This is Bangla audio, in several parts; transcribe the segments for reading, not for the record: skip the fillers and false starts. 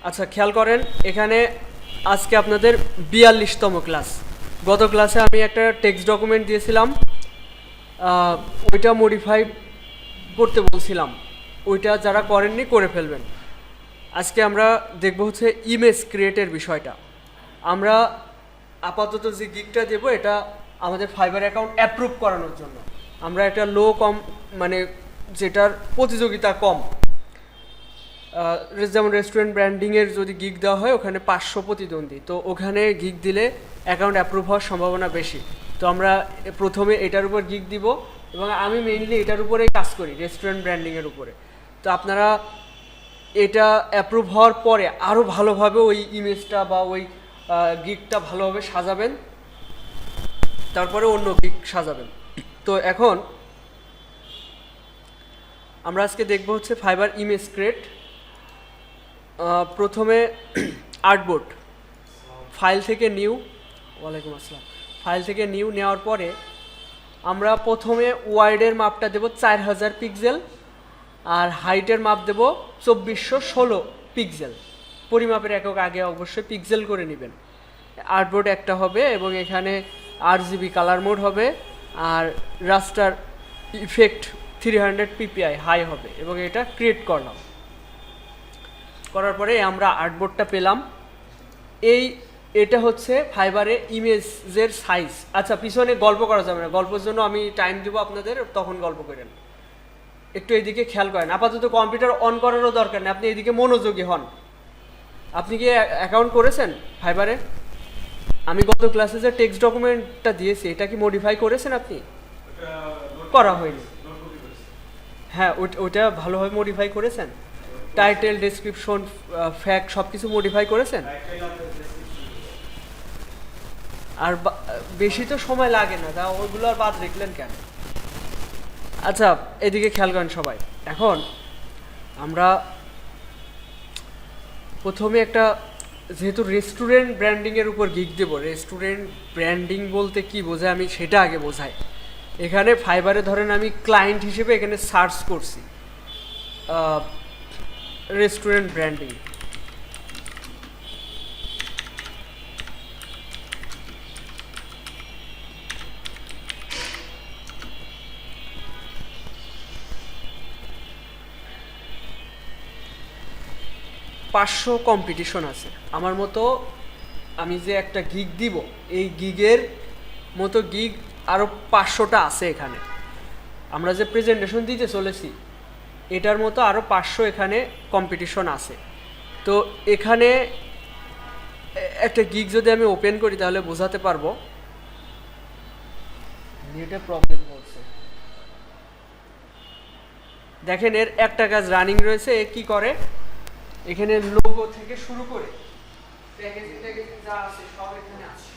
আচ্ছা খেয়াল করেন, এখানে আজকে আপনাদের 42তম ক্লাস। গত ক্লাসে আমি একটা টেক্সট ডকুমেন্ট দিয়েছিলাম, ওইটা মডিফাই করতে বলছিলাম, ওইটা যারা করেননি করে ফেলবেন। আজকে আমরা দেখব হচ্ছে ইমেজ ক্রিয়েটের বিষয়টা। আমরা আপাতত যে গিগটা দেব এটা আমাদের ফাইবার অ্যাকাউন্ট অ্যাপ্রুভ করানোর জন্য। আমরা একটা মানে যেটার প্রতিযোগিতা কম, যেমন রেস্টুরেন্ট ব্র্যান্ডিংয়ের যদি গিগ দেওয়া হয় ওখানে 500 প্রতিদ্বন্দ্বী, তো ওখানে গিগ দিলে অ্যাকাউন্ট অ্যাপ্রুভ হওয়ার সম্ভাবনা বেশি। তো আমরা প্রথমে এটার উপর গিগ দিব এবং আমি মেইনলি এটার উপরেই কাজ করি, রেস্টুরেন্ট ব্র্যান্ডিংয়ের উপরে। তো আপনারা এটা অ্যাপ্রুভ হওয়ার পরে আরও ভালোভাবে ওই ইমেজটা বা ওই গিগটা ভালোভাবে সাজাবেন, তারপরে অন্য গিগ সাজাবেন। তো এখন আমরা আজকে দেখব হচ্ছে ফাইবার ইমেজ ক্রিয়েট। প্রথমে আর্টবোর্ড ফাইল থেকে নিউ, ওয়ালাইকুম আসসালাম, ফাইল থেকে নিউ নেওয়ার পরে আমরা প্রথমে ওয়াইডের মাপটা দেব 4000 পিক্সেল আর হাইটের মাপ দেব 2416 পিক্সেল। পরিমাপের একক আগে অবশ্যই পিক্সেল করে নেবেন। আর্টবোর্ড একটা হবে এবং এখানে RGB কালার মোড হবে আর রাস্টার ইফেক্ট 300 ppi হাই হবে এবং এটা ক্রিয়েট করলাম। করার পরে আমরা আর্টবোর্ডটা পেলাম। এটা হচ্ছে ফাইবারে ইমেজের সাইজ। আচ্ছা পিছনে গল্প করা যাবে না, গল্পের জন্য আমি টাইম দেবো আপনাদের, তখন গল্প করেন। একটু এদিকে খেয়াল করেন, আপাতত কম্পিউটার অন করারও দরকার নেই, আপনি এদিকে মনোযোগী হন। আপনি কি অ্যাকাউন্ট করেছেন ফাইবারে? আমি গত ক্লাসে যে টেক্সট ডকুমেন্টটা দিয়েছি এটা কি মডিফাই করেছেন আপনি? করা হয়নি। হ্যাঁ ওইটা ভালোভাবে মডিফাই করেছেন, টাইটেল, ডেসক্রিপশন, ফ্যাক্ট সব কিছু মডিফাই করেছেন। আর বেশি তো সময় লাগে না, তা ওইগুলো আর বাদ রেখলেন কেন? আচ্ছা এদিকে খেয়াল করেন সবাই। এখন আমরা প্রথমে একটা, যেহেতু রেস্টুরেন্ট ব্র্যান্ডিংয়ের উপর গিগ দেবো, রেস্টুরেন্ট ব্র্যান্ডিং বলতে কি বোঝায় আমি সেটা আগে বোঝাই। এখানে ফাইবারে ধরেন আমি ক্লায়েন্ট হিসেবে এখানে সার্চ করছি রেস্টুরেন্ট ব্র্যান্ডিং। পাঁচশো কম্পিটিশন আছে আমার মতো। আমি যে একটা গিগ দিব, এই গিগের মতো গিগ আরও 500টা আছে এখানে। আমরা যে প্রেজেন্টেশন দিতে চলেছি এটার মতো আরও 500 এখানে কম্পিটিশন আছে। তো এখানে একটা গিগ যদি আমি ওপেন করি তাহলে বোঝাতে পারবো। নেটে প্রবলেম হচ্ছে, দেখেন এর একটা কাজ রানিং রয়েছে। এ কি করে, এখানে লোগো থেকে শুরু করে প্যাকেজিং যা আছে সব এখানে আছে।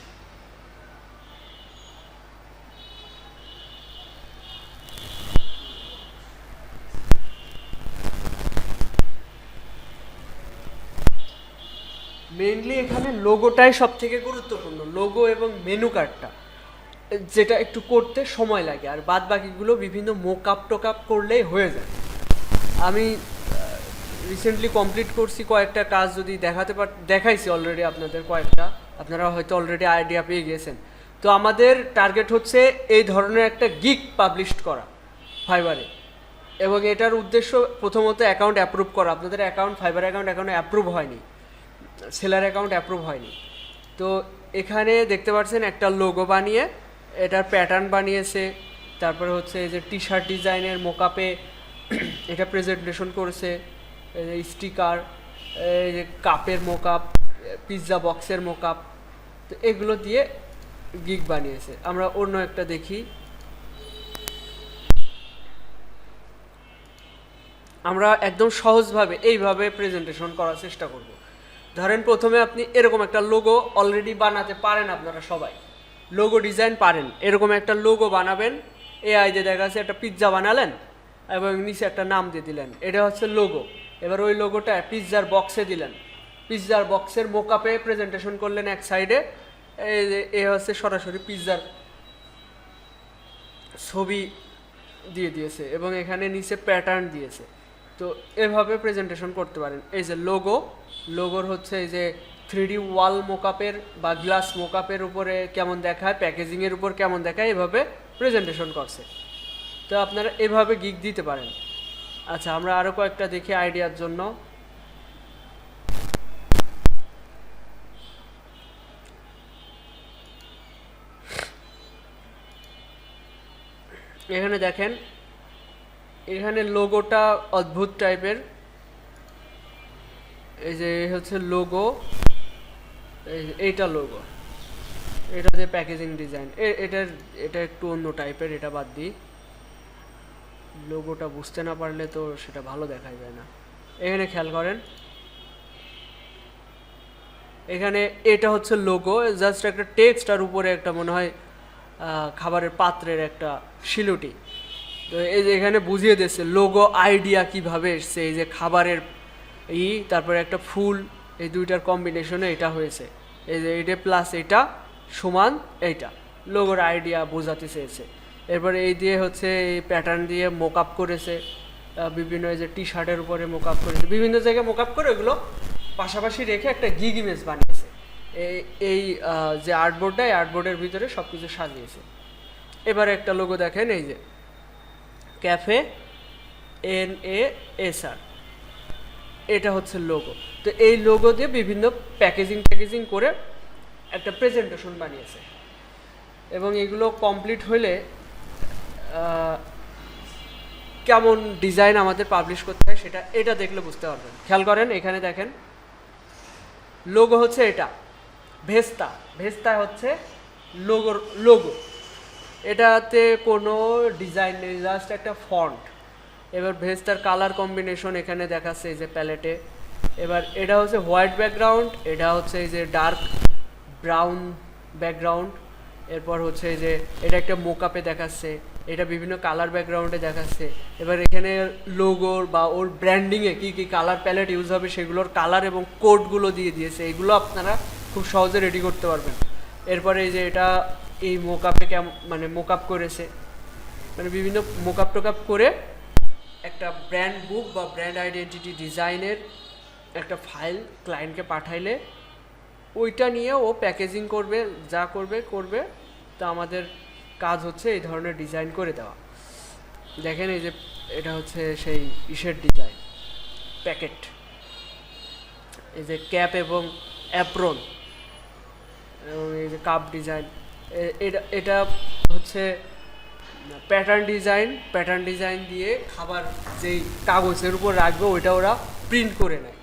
মেইনলি এখানে লোগোটাই সব থেকে গুরুত্বপূর্ণ, লোগো এবং মেনু কার্ডটা, যেটা একটু করতে সময় লাগে, আর বাদ বাকিগুলো বিভিন্ন মোকআপ টোকআপ করলেই হয়ে যায়। আমি রিসেন্টলি কমপ্লিট করছি কয়েকটা কাজ, যদি দেখাইছি অলরেডি আপনাদের কয়েকটা, আপনারা হয়তো অলরেডি আইডিয়া পেয়ে গিয়েছেন। তো আমাদের টার্গেট হচ্ছে এই ধরনের একটা গিগ পাবলিশ করা ফাইবারে, এবং এটার উদ্দেশ্য প্রথমত অ্যাকাউন্ট অ্যাপ্রুভ করা। আপনাদের অ্যাকাউন্ট, ফাইবার অ্যাকাউন্ট অ্যাপ্রুভ হয়নি, সেলার অ্যাকাউন্ট অ্যাপ্রুভ হয়নি। তো এখানে দেখতে পাচ্ছেন একটা লোগো বানিয়ে এটার প্যাটার্ন বানিয়েছে, তারপরে হচ্ছে এই যে টি শার্ট ডিজাইনের মোকআপে এটা প্রেজেন্টেশন করেছে, স্টিকার, এই যে কাপের মোকআপ, পিৎজা বক্সের মোকআপ, তো এগুলো দিয়ে গিগ বানিয়েছে। আমরা অন্য একটা দেখি। আমরা একদম সহজভাবে এইভাবে প্রেজেন্টেশন করার চেষ্টা করব। ধরেন প্রথমে আপনি এরকম একটা লোগো অলরেডি বানাতে পারেন, আপনারা সবাই লোগো ডিজাইন পারেন। এরকম একটা লোগো বানাবেন, এআই দিয়ে দেখা যাচ্ছে একটা পিৎজা বানালেন এবং নিচে একটা নাম দিয়ে দিলেন, এটা হচ্ছে লোগো। এবার ওই লোগোটা পিৎজার বক্সে দিলেন, পিৎজার বক্সের মোকআপে প্রেজেন্টেশন করলেন এক সাইডে, এ হচ্ছে সরাসরি পিৎজার ছবি দিয়ে দিয়েছে এবং এখানে নিচে প্যাটার্ন দিয়েছে। তো এভাবে প্রেজেন্টেশন করতে পারেন। এই যে লোগোর হচ্ছে এই যে 3D ওয়াল মোকআপের বা গ্লাস মোকআপের উপরে কেমন দেখায়, প্যাকেজিংয়ের উপর কেমন দেখায়, এভাবে প্রেজেন্টেশন করছে। তো আপনারা এভাবে গিগ দিতে পারেন। আচ্ছা, আমরা আরও কয়েকটা দেখি আইডিয়ার জন্য। এখানে দেখেন, এখানে লোগোটা অদ্ভুত টাইপের। এই যে হচ্ছে লোগো, এইটা লোগো, এটা যে প্যাকেজিং ডিজাইন, এটা একটু অন্য টাইপের, এটা বাদ দিই। লোগোটা বুঝতে না পারলে তো সেটা ভালো দেখা যায় না। এখানে খেয়াল করেন, এখানে এটা হচ্ছে লোগো, জাস্ট একটা টেক্সট আর উপরে একটা মনে হয় খাবারের পাত্রের একটা শিলুটি। তো এই যে এখানে বুঝিয়ে দিচ্ছে লোগো আইডিয়া কিভাবে এসছে। এই যে খাবারের তারপরে একটা ফুল, এই দুইটার কম্বিনেশনে এটা হয়েছে। এই যে এটা প্লাস এটা সমান এইটা, লোগোর আইডিয়া বোঝাতে চেয়েছে। এরপরে এই দিয়ে হচ্ছে এই প্যাটার্ন দিয়ে মোকআপ করেছে, বিভিন্ন এই যে টি শার্টের উপরে মোকআপ করেছে, বিভিন্ন জায়গায় মোকআপ করে ওগুলো পাশাপাশি রেখে একটা গিগ ইমেজ বানিয়েছে। এই যে আর্টবোর্ডটা, এই আর্টবোর্ডের ভিতরে সব কিছু সাজিয়েছে। এবারে একটা লোগো দেখেন, এই যে ক্যাফে NASR, এটা হচ্ছে লোগো। তো এই লোগো দিয়ে বিভিন্ন প্যাকেজিং করে একটা প্রেজেন্টেশন বানিয়েছে। এবং এগুলো কমপ্লিট হলে কেমন ডিজাইন আমাদের পাবলিশ করতে হয় সেটা এটা দেখলে বুঝতে পারবেন। খেয়াল করেন, এখানে দেখেন লোগো হচ্ছে এটা ভেস্তা হচ্ছে লোগো। এটাতে কোনো ডিজাইন নেই, জাস্ট একটা ফন্ট। এবার ভেস্তার কালার কম্বিনেশন এখানে দেখাচ্ছে এই যে প্যালেটে। এবার এটা হচ্ছে হোয়াইট ব্যাকগ্রাউন্ড, এটা হচ্ছে এই যে ডার্ক ব্রাউন ব্যাকগ্রাউন্ড। এরপর হচ্ছে এই যে এটা একটা মোকআপে দেখাচ্ছে, এটা বিভিন্ন কালার ব্যাকগ্রাউন্ডে দেখাচ্ছে। এবার এখানে লোগোর বা ওর ব্র্যান্ডিংয়ে কী কী কালার প্যালেট ইউজ হবে সেগুলোর কালার এবং কোডগুলো দিয়ে দিয়েছে। এগুলো আপনারা খুব সহজে রেডি করতে পারবেন। এরপরে এই যে এটা এই মোকআপে মানে মোকআপ করেছে, মানে বিভিন্ন মোকআপ করে একটা ব্র্যান্ড বুক বা ব্র্যান্ড আইডেন্টিটি ডিজাইনের একটা ফাইল ক্লায়েন্টকে পাঠাইলে ওইটা নিয়ে ও প্যাকেজিং করবে, যা করবে। তো আমাদের কাজ হচ্ছে এই ধরনের ডিজাইন করে দেওয়া। দেখেন এই যে এটা হচ্ছে সেই ইসের ডিজাইন, প্যাকেট, এই যে ক্যাপ এবং অ্যাপ্রন এবং এই যে কাপ ডিজাইন। এটা হচ্ছে প্যাটার্ন ডিজাইন দিয়ে খাবার যেই কাগজের উপর রাখবে ওইটা ওরা প্রিন্ট করে নেয়,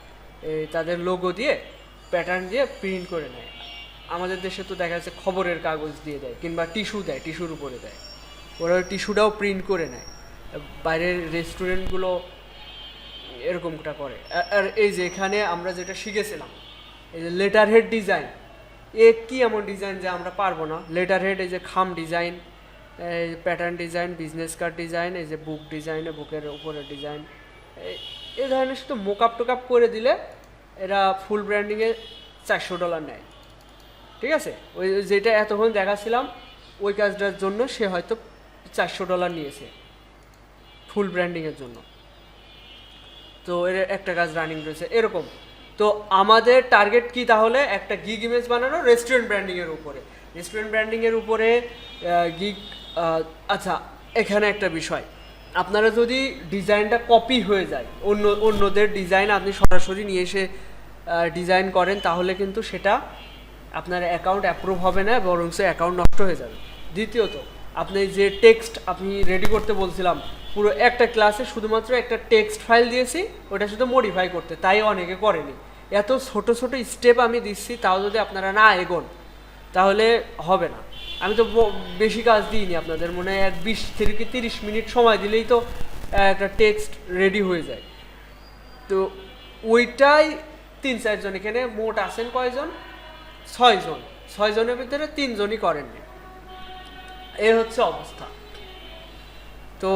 তাদের লোগো দিয়ে প্যাটার্ন দিয়ে প্রিন্ট করে নেয়। আমাদের দেশে তো দেখা যাচ্ছে খবরের কাগজ দিয়ে দেয় কিংবা টিস্যু দেয়, টিস্যুর উপরে দেয়, ওরা টিস্যুটাও প্রিন্ট করে নেয়। বাইরের রেস্টুরেন্টগুলো এরকমটা করে। আর এই যে এখানে আমরা যেটা শিখেছিলাম, এই যে লেটার হেড ডিজাইন, কি এমন ডিজাইন যে আমরা পারবো না। লেটার হেড, এই যে খাম ডিজাইন, এই pattern design, business card design, এই যে বুক ডিজাইনে বুকের উপরে ডিজাইন, এই ধরনের শুধু মোকআপ টোকআপ করে দিলে এরা ফুল ব্র্যান্ডিংয়ে $400 নেয়। ঠিক আছে, ওই যেটা এতক্ষণ দেখাচ্ছিলাম ওই কাজটার জন্য সে হয়তো $400 নিয়েছে ফুল ব্র্যান্ডিংয়ের জন্য। তো এর একটা কাজ রানিং রয়েছে এরকম। তো আমাদের টার্গেট কি তাহলে? একটা গিগ ইমেজ বানানো রেস্টুরেন্ট ব্র্যান্ডিংয়ের উপরে গিগ। আচ্ছা, এখানে একটা বিষয়, আপনারা যদি ডিজাইনটা কপি হয়ে যায়, অন্যদের ডিজাইন আপনি সরাসরি নিয়ে এসে ডিজাইন করেন, তাহলে কিন্তু সেটা আপনার অ্যাকাউন্ট অ্যাপ্রুভ হবে না, বরং সে অ্যাকাউন্ট নষ্ট হয়ে যাবে। দ্বিতীয়ত, আপনি যে টেক্সট আপনি রেডি করতে বলছিলাম, পুরো একটা ক্লাসে শুধুমাত্র একটা টেক্সট ফাইল দিয়েছি, ওটা শুধু মডিফাই করতে, তাই অনেকে করেনি। এত ছোট স্টেপ আমি দিচ্ছি, তাও যদি আপনারা না এগোন তাহলে হবে না। আমি তো বেশি কাজ দিইনি আপনাদের, মনে হয় 20 থেকে 30 মিনিট সময় দিলেই তো একটা টেক্সট রেডি হয়ে যায়। তো ওইটাই 3-4 জন, এখানে মোট আছেন কয়জন? 6 জন। 6 জনের ভিতরে 3 জনই করেননি, এ হচ্ছে অবস্থা। তো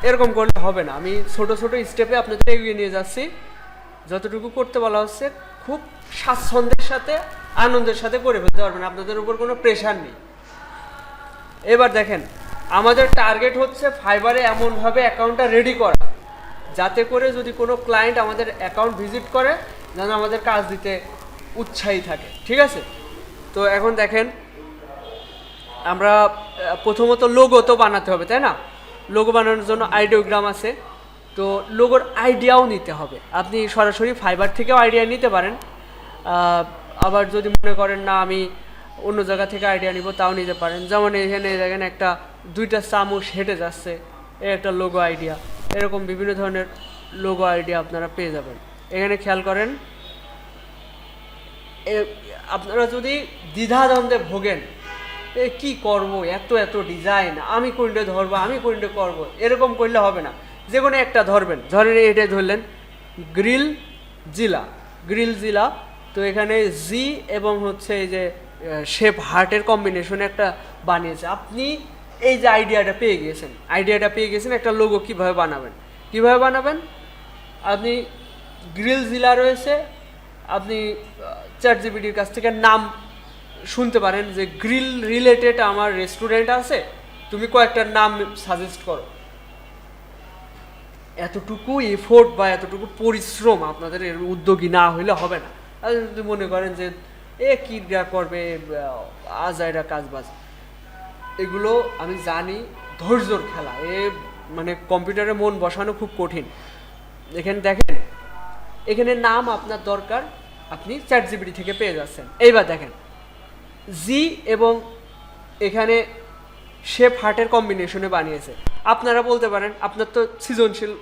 এরকম করলে হবে না। আমি ছোট স্টেপে আপনাদের এগিয়ে নিয়ে যাচ্ছি। যতটুকু করতে বলা হচ্ছে খুব স্বাচ্ছন্দ্যের সাথে, আনন্দের সাথে করে ফেলতে পারবেন, আপনাদের উপর কোনো প্রেশার নেই। এবার দেখেন, আমাদের টার্গেট হচ্ছে ফাইবারে এমনভাবে অ্যাকাউন্টটা রেডি করা যাতে করে যদি কোনো ক্লায়েন্ট আমাদের অ্যাকাউন্ট ভিজিট করে যেন আমাদের কাজ দিতে উৎসাহী থাকে, ঠিক আছে? তো এখন দেখেন আমরা প্রথমত লোগো তো বানাতে হবে, তাই না? লোগো বানানোর জন্য আইডিওগ্রাম আছে, তো লোগোর আইডিয়াও নিতে হবে। আপনি সরাসরি ফাইবার থেকেও আইডিয়া নিতে পারেন, আবার যদি মনে করেন না আমি অন্য জায়গা থেকে আইডিয়া নিব তাও নিতে পারেন। যেমন এখানে দেখেন একটা 2টা চামচ হেঁটে যাচ্ছে, এই একটা লোগো আইডিয়া। এরকম বিভিন্ন ধরনের লোগো আইডিয়া আপনারা পেয়ে যাবেন। এখানে খেয়াল করেন, আপনারা যদি দ্বিধাদ্বন্দ্বে ভোগেন কি করব, এত এত ডিজাইন আমি কোনটা ধরবো, আমি কোনটা করব, এরকম করলে হবে না। যে কোনো একটা ধরবেন, ধরেন এটাই ধরলেন গ্রিল জিলা। তো এখানে জি এবং হচ্ছে এই যে শেপ হার্টের কম্বিনেশনে একটা বানিয়েছে। আপনি এই যে আইডিয়াটা পেয়ে গেছেন একটা লোগো কিভাবে বানাবেন। আপনি গ্রিল জিলা রয়েছে, আপনি চ্যাটজিপিটির কাছ থেকে নাম শুনতে পারেন যে গ্রিল রিলেটেড আমার রেস্টুরেন্ট আছে, তুমি কয়েকটা নাম সাজেস্ট করো। এতটুকু এফোর্ট বা এতটুকু পরিশ্রম আপনাদের এর উদ্যোগী না হইলে হবে না। আর যদি মনে করেন যে কি করবে আজাইরা কাজবাজ, এগুলো আমি জানি ধৈর্যর খেলা, মানে কম্পিউটারে মন বসানো খুব কঠিন। এখানে দেখেন, এখানে নাম আপনার দরকার, আপনি চ্যাটজিপিটি থেকে পেয়ে যাচ্ছেন। এইবার দেখেন জি এবং এখানে শেপ হার্টের কম্বিনেশনে বানিয়েছে। আপনারা বলতে পারেন, আপনার তো সৃজনশীল,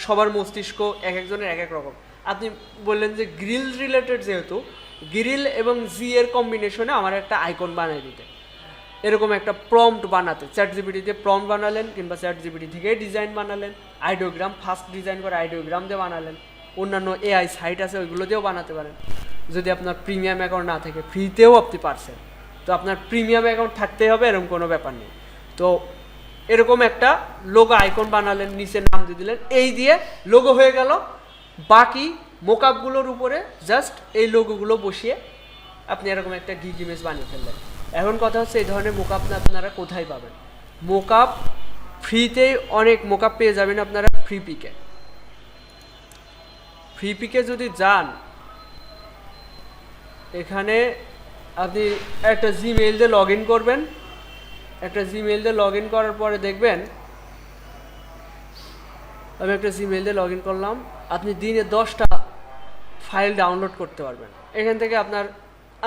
সবার মস্তিষ্ক এক একজনের এক এক রকম। আপনি বললেন যে গ্রিল রিলেটেড, যেহেতু গ্রিল এবং জি এর কম্বিনেশনে আমার একটা আইকন বানিয়ে দিতে, এরকম একটা প্রম্পট বানাতে চ্যাটজিপিটিতে প্রম্পট বানালেন, কিংবা চ্যাটজিপিটি থেকে ডিজাইন বানালেন, আইডিওগ্রাম ফার্স্ট ডিজাইন করে আইডিওগ্রাম দিয়ে বানালেন, অন্যান্য এআই সাইট আছে ওইগুলো দিয়েও বানাতে পারেন। যদি আপনার প্রিমিয়াম অ্যাকাউন্ট না থাকে, ফ্রিতেও আপনি পারছেন। তো আপনার প্রিমিয়াম অ্যাকাউন্ট থাকতেই হবে এরকম কোনো ব্যাপার নেই। তো এরকম একটা লোগো আইকন বানালেন, নিচে নাম দিয়ে দিলেন, এই দিয়ে লোগো হয়ে গেল। বাকি মোকআপগুলোর উপরে জাস্ট এই লোগোগুলো বসিয়ে আপনি এরকম একটা গিগ ইমেজ বানিয়ে ফেললেন। এখন কথা হচ্ছে, এই ধরনের মোকআপ আপনারা কোথায় পাবেন? মোকআপ ফ্রিতেই অনেক মোকআপ পেয়ে যাবেন আপনারা ফ্রি পিকে যদি যান, এখানে আপনি একটা জিমেইল দিয়ে লগ ইন করবেন। করার পরে দেখবেন, আমি একটা জিমেইল দিয়ে লগ ইন করলাম, আপনি দিনে 10টা ফাইল ডাউনলোড করতে পারবেন এখান থেকে।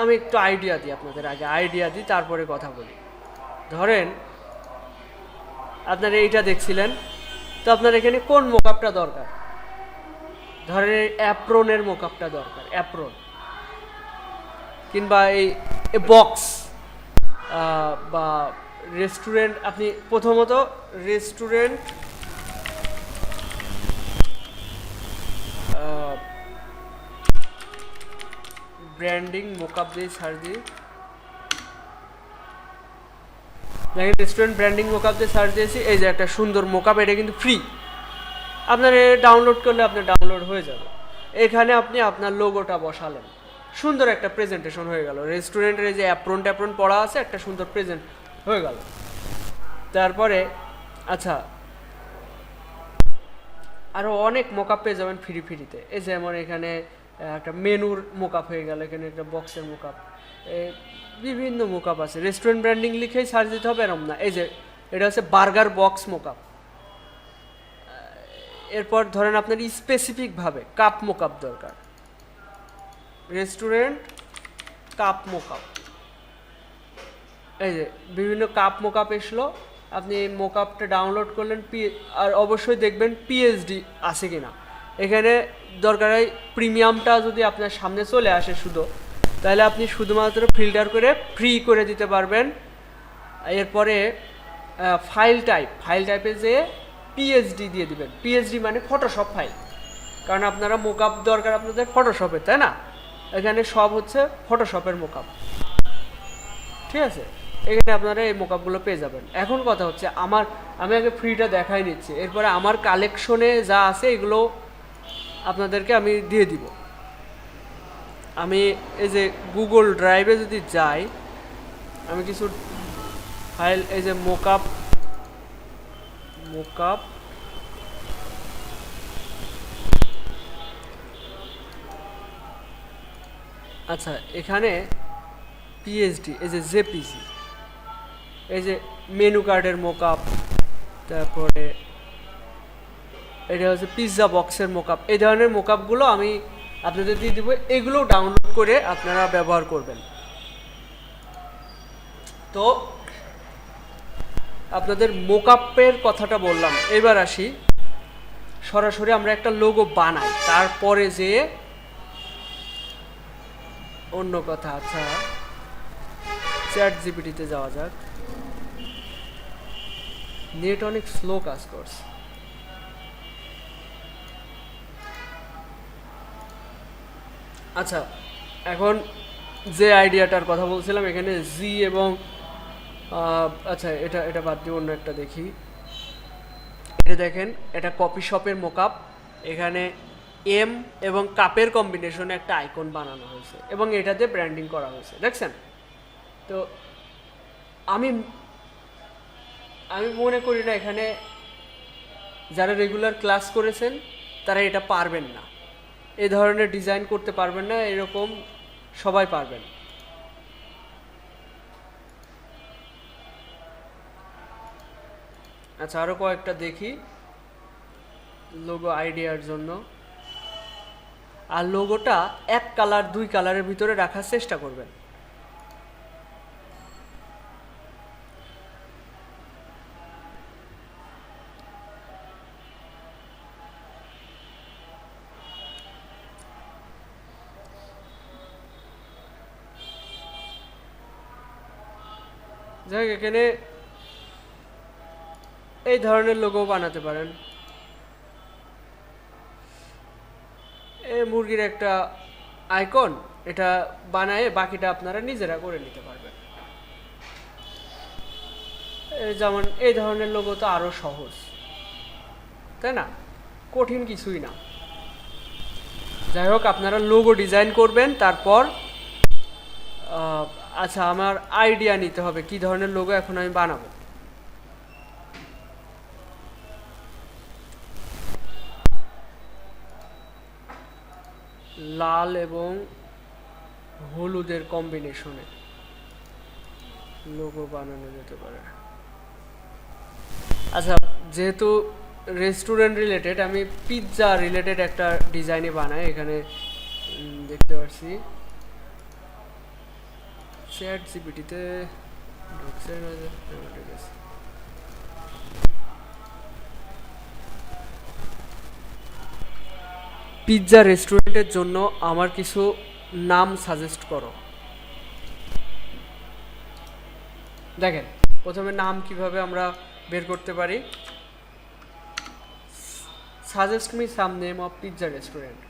আমি একটু আইডিয়া দিই আপনাদের, আগে আইডিয়া দিই তারপরে কথা বলি। ধরেন আপনারা এইটা দেখছিলেন, তো আপনার এখানে কোন মোকআপটা দরকার? ধরেন অ্যাপ্রনের মোকআপটা দরকার, অ্যাপ্রন, কিংবা এই বক্স বা রেস্টুরেন্ট। আপনি প্রথমত রেস্টুরেন্ট ব্র্যান্ডিং মোকআপ দিয়ে সার্চ দিই, দেখেন রেস্টুরেন্ট ব্র্যান্ডিং মোকআপ দিয়ে সার্চ দিয়েছি, এই যে একটা সুন্দর মোকআপ, এটা কিন্তু ফ্রি। আপনার ডাউনলোড করলে আপনার ডাউনলোড হয়ে যাবে। এখানে আপনি আপনার লোগোটা বসালেন, সুন্দর একটা প্রেজেন্টেশন হয়ে গেল। রেস্টুরেন্টের যে অ্যাপ্রন পড়া আছে, একটা সুন্দর প্রেজেন্ট হয়ে গেল। তারপরে আচ্ছা, আরও অনেক মোকআপ পেয়ে যাবেন ফ্রিতে। এই যেমন এখানে একটা মেনুর মোকআপ হয়ে গেল, এখানে একটা বক্সের মোকআপ, বিভিন্ন মোকআপ আছে। রেস্টুরেন্ট ব্র্যান্ডিং লিখেই সার্চ দিতে হবে এরকম না। এই যে এটা হচ্ছে বার্গার বক্স মোকআপ। এরপর ধরেন আপনার স্পেসিফিকভাবে কাপ মোকআপ দরকার, রেস্টুরেন্ট কাপ মোকআপ, এই যে বিভিন্ন কাপ মোকআপ এসলো। আপনি মোকআপটা ডাউনলোড করলেন, আর অবশ্যই দেখবেন পিএইচডি আছে কিনা। এখানে দরকার হয় প্রিমিয়ামটা যদি আপনার সামনে চলে আসে শুধু, তাহলে আপনি শুধুমাত্র ফিল্টার করে ফ্রি করে দিতে পারবেন। এরপরে ফাইল টাইপে যে পিএইচডি দিয়ে দিবেন। পিএইচডি মানে ফটোশপ ফাইল, কারণ আপনারা মোকআপ দরকার আপনাদের ফটোশপে, তাই না? এখানে সব হচ্ছে ফটোশপের মোকআপ, ঠিক আছে? এখানে আপনারা এই মোকআপগুলো পেয়ে যাবেন। এখন কথা হচ্ছে, আমি আগে ফ্রিটা দেখাই নিচ্ছি, এরপরে আমার কালেকশনে যা আছে এগুলো আপনাদেরকে আমি দিয়ে দিব। আমি এই যে গুগল ড্রাইভে যদি যাই, আমি কিছু ফাইল, এই যে মোকআপ আচ্ছা, এখানে পিএইচডি, এই যে জেপিজি, এই যে মেনু কার্ডের মোকআপ, তারপরে এটা হচ্ছে পিৎজা বক্সের মোকআপ, এই ধরনের মোকআপগুলো আমি আপনাদের দিয়ে দিব, এগুলো ডাউনলোড করে আপনারা ব্যবহার করবেন। তো আপনাদের মোকআপের কথাটা বললাম, এবার আসি সরাসরি আমরা একটা লোগো বানাই, তারপরে যে অন্য কথা। আচ্ছা, চ্যাট জিপিটিতে যাওয়া যাক। নেট অনেক স্লো কাজ করছে। আচ্ছা, এখন যে আইডিয়াটার কথা বলছিলাম, এখানে জি এবং আচ্ছা, এটা এটা বাদ দিয়ে অন্য একটা দেখি। এটা দেখেন, এটা কফি শপের মোকআপ। এখানে এম এবং কাপের কম্বিনেশনে একটা আইকন বানানো হয়েছে এবং এটাতে ব্র্যান্ডিং করা হয়েছে, দেখছেন? তো আমি আমি মনে করি না এখানে যারা রেগুলার ক্লাস করেছেন তারা এটা পারবেন না, এই ধরনের ডিজাইন করতে পারবেন না, এরকম সবাই পারবেন। আচ্ছা, আরও কয়েকটা দেখি লোগো আইডিয়ার জন্য। আর লোগোটা এক কালার দুই কালারের ভিতরে রাখার চেষ্টা করবেন। যাই হোক, এখানে এই ধরনের লোগো বানাতে পারেন। এই মুরগির একটা আইকন, এটা বানায় বাকিটা আপনারা নিজেরা করে নিতে পারবেন। যেমন এই ধরনের লোগো তো আরও সহজ, তাই না? কঠিন কিছুই না। যাই হোক, আপনারা লোগো ডিজাইন করবেন, তারপর আচ্ছা, আমার আইডিয়া নিতে হবে কি ধরনের লোগো এখন আমি বানাবো। লাল এবং হলুদের কম্বিনেশনে লোগো বানানো যেতে পারে। আচ্ছা, যেহেতু রেস্টুরেন্ট রিলেটেড, আমি পিৎজা রিলেটেড একটা ডিজাইনে বানাই। এখানে দেখতে পাচ্ছি চ্যাট জিপিটিতে ঢুকছে না যে, ঠিক আছে। পিৎজা রেস্টুরেন্টের জন্য আমার কিছু নাম সাজেস্ট করো। দেখেন, প্রথমে নাম কিভাবে আমরা বের করতে পারি। Suggest me some name of pizza restaurant.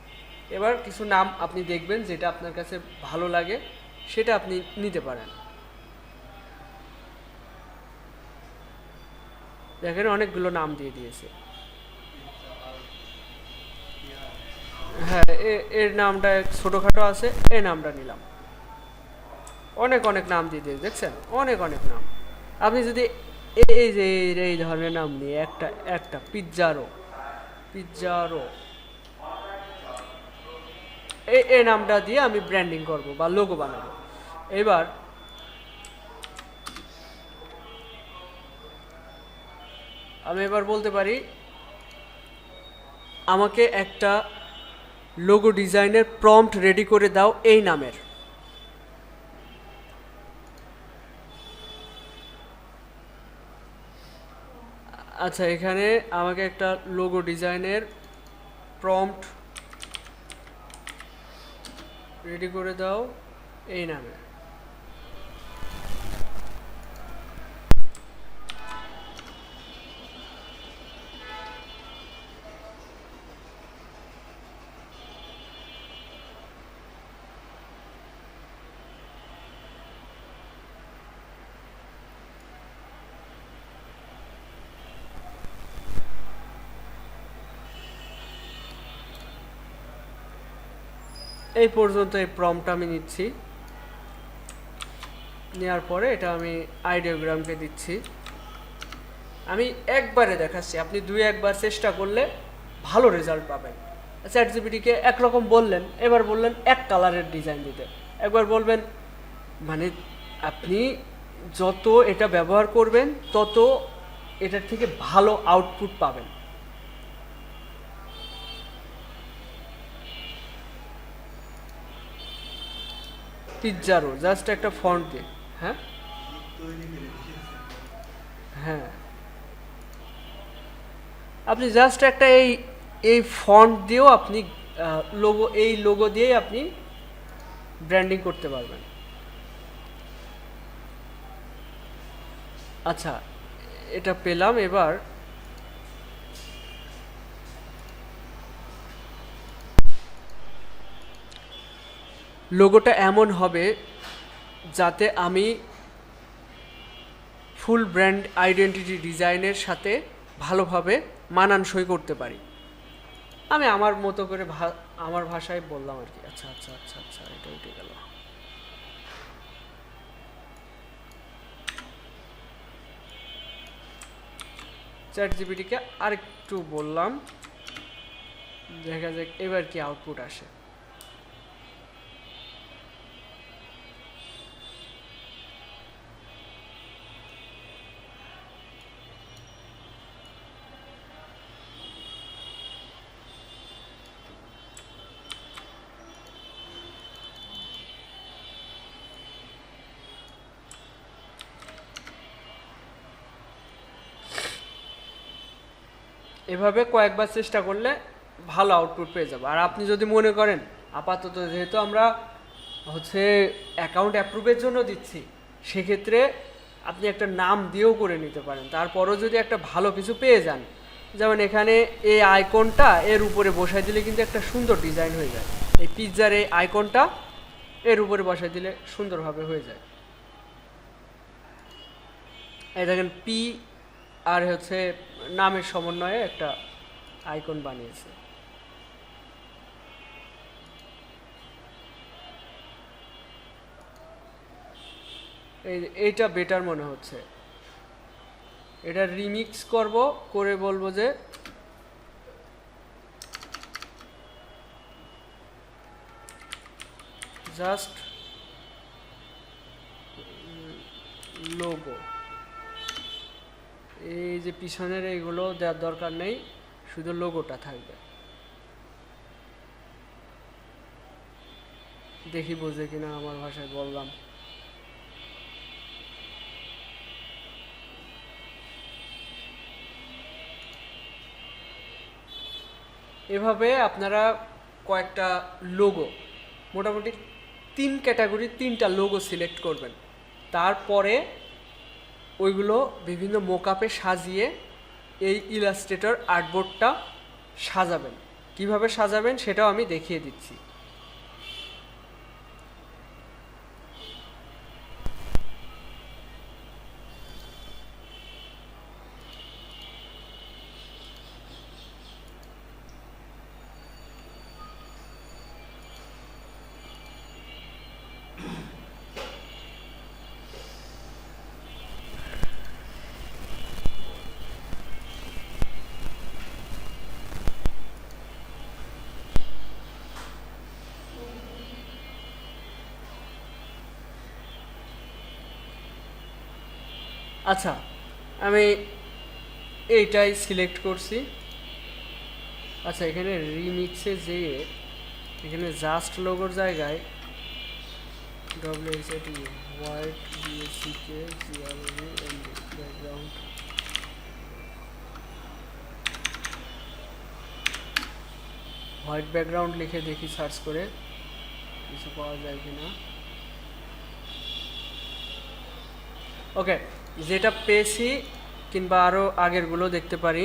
এবার কিছু নাম আপনি দেখবেন যেটা আপনার কাছে ভালো লাগে সেটা আপনি নিতে পারেন। দেখেন, অনেকগুলো নাম দিয়ে দিয়েছে। হ্যাঁ, এর নামটা ছোটোখাটো আছে, এই নামটা নিলাম। অনেক অনেক নাম দিয়ে দিয়েছে, দেখছেন? অনেক অনেক নাম। আপনি যদি এই যে এই ধরনের নাম নিয়ে একটা একটা পিৎজারো পিৎজারো এই নামটা দিয়ে আমি ব্র্যান্ডিং করব বা লোগো বানাবো। এবার আমি বলতে পারি আমাকে একটা লোগো ডিজাইনের প্রম্পট রেডি করে দাও এই নামের। আচ্ছা, এখানে আমাকে একটা লোগো ডিজাইনের প্রম্পট রেডি করে দাও এই নামে। এই পর্যন্ত এই প্রম্পট আমি নিচ্ছি। নেওয়ার পরে এটা আমি আইডিওগ্রামকে দিচ্ছি। আমি একবারে দেখাচ্ছি, আপনি দুই একবার চেষ্টা করলে ভালো রেজাল্ট পাবেন। চ্যাট জিপিটিকে একরকম বললেন, এবার বললেন এক কালারের ডিজাইন দিতে, একবার বলবেন, মানে আপনি যত এটা ব্যবহার করবেন তত এটার থেকে ভালো আউটপুট পাবেন। পিৎজারও জাস্ট একটা ফন্ট দিয়ে। হ্যাঁ হ্যাঁ, আপনি জাস্ট একটা এই এই ফন্ট দিয়েও আপনি লোগো, এই লোগো দিয়েই আপনি ব্র্যান্ডিং করতে পারবেন। আচ্ছা, এটা পেলাম। এবার লোগোটা এমন হবে যাতে আমি ফুল ব্র্যান্ড আইডেন্টিটি ডিজাইনের সাথে ভালোভাবে মানানসই করতে পারি। আমি আমার মতো করে আমার ভাষায় বললাম আর কি। আচ্ছা আচ্ছা আচ্ছা আচ্ছা, এটা উঠে গেল। চ্যাট জিপিটিকে আরেকটু বললাম, দেখা যাক এবার কি আউটপুট আসে। এভাবে কয়েকবার চেষ্টা করলে ভালো আউটপুট পেয়ে যাবো। আর আপনি যদি মনে করেন আপাতত যেহেতু আমরা অ্যাকাউন্ট অ্যাপ্রুভের জন্য দিচ্ছি, সেক্ষেত্রে আপনি একটা নাম দিয়েও করে নিতে পারেন। তারপরও যদি একটা ভালো কিছু পেয়ে যান, যেমন এখানে এই আইকনটা এর উপরে বসাই দিলে কিন্তু একটা সুন্দর ডিজাইন হয়ে যায়। এই পিৎজার এই আইকনটা এর উপরে বসাই দিলে সুন্দরভাবে হয়ে যায়। এই দেখেন, পি আর নামের সমন্বয়ে একটা আইকন বানিয়েছে। এইটা বেটার মনে হচ্ছে। এটা রিমিক্স করব, করে বলবো যে জাস্ট লোগো। এই যে পিছনের এইগুলো দেওয়ার দরকার নেই, শুধু লোগোটা থাকবে। দেখি বোঝে কিনা আমার ভাষায় বললাম। এভাবে আপনারা কয়েকটা লোগো, মোটামুটি 3 ক্যাটাগরির 3টা লোগো সিলেক্ট করবেন। তারপরে ওইগুলো বিভিন্ন মোকআপে সাজিয়ে এই ইলাস্ট্রেটর আর্টবোর্ডটা সাজাবেন। কিভাবে সাজাবেন সেটাও আমি দেখিয়ে দিচ্ছি। আচ্ছা, আমি এইটাই সিলেক্ট করছি। আচ্ছা, এখানে রিমিক্সে যেয়ে এখানে জাস্ট লোগোর জায়গায় WSAT white BSCK background white background লিখে দেখি সার্চ করে কিছু পাওয়া যায় কিনা। ওকে, যেটা পেয়েছি কিংবা আরও আগেরগুলো দেখতে পারি।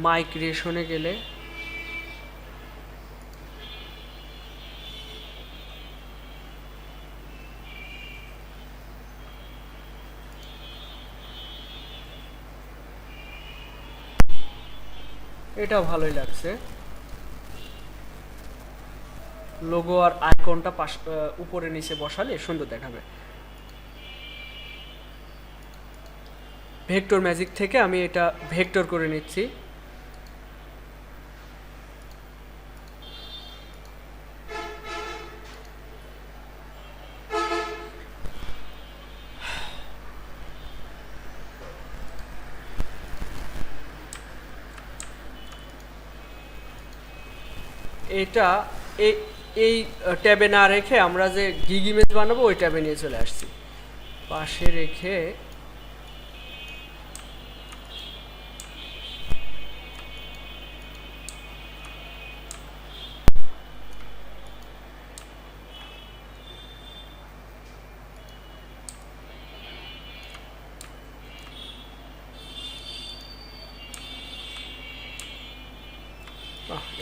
মাই ক্রিয়েশনে গেলে এটাও ভালোই লাগছে। লোগো আর আইকনটা উপরে নিচে বসালে সুন্দর দেখাবে। ভেক্টর ম্যাজিক থেকে আমি এটা ভেক্টর করে নিচ্ছি। এটা এই এই ট্যাবে না রেখে আমরা যে গিগ ইমেজ বানাবো ওই ট্যাবে নিয়ে চলে আসছি, পাশে রেখে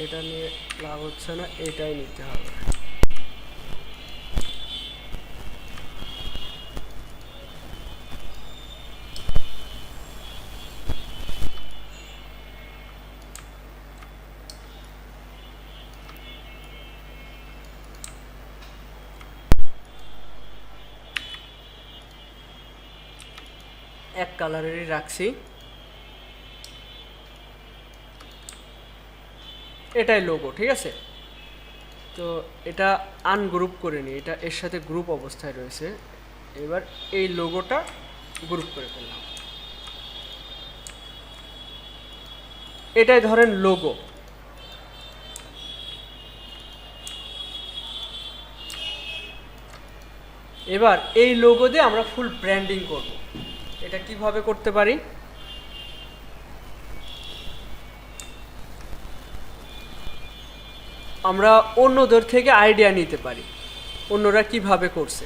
এটা নিয়ে লাভ হচ্ছে না, এটাই নিতে হবে। এক কালারেরই রাখছি, এটাই লোগো, ঠিক আছে। তো এটা আনগ্রুপ করে নিই, এটা এর সাথে গ্রুপ অবস্থায় রয়েছে। এবার এই লোগোটা গ্রুপ করে ফেললাম, এটাই ধরেন লোগো। এবার এই লোগো দিয়ে আমরা ফুল ব্র্যান্ডিং করব। এটা কিভাবে করতে পারি? আমরা অন্যদের থেকে আইডিয়া নিতে পারি অন্যরা কিভাবে করছে।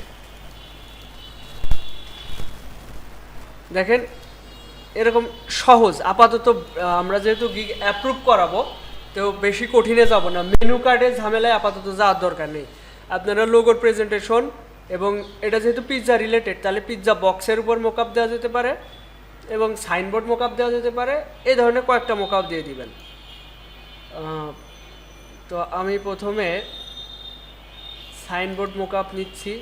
দেখেন এরকম সহজ, আপাতত আমরা যেহেতু গিগ অ্যাপ্রুভ করাবো তো বেশি কঠিনে যাব না, মেনু কার্ডের ঝামেলায় আপাতত যাওয়ার দরকার নেই। আপনারা লোগোর প্রেজেন্টেশন এবং এটা যেহেতু পিৎজা রিলেটেড, তাহলে পিৎজা বক্সের উপর মোকআপ দেওয়া যেতে পারে এবং সাইনবোর্ড মোকআপ দেওয়া যেতে পারে, এই ধরনের কয়েকটা মোকআপ দিয়ে দিবেন। তো আমি প্রথমে সাইনবোর্ড মোকআপ নিচ্ছি,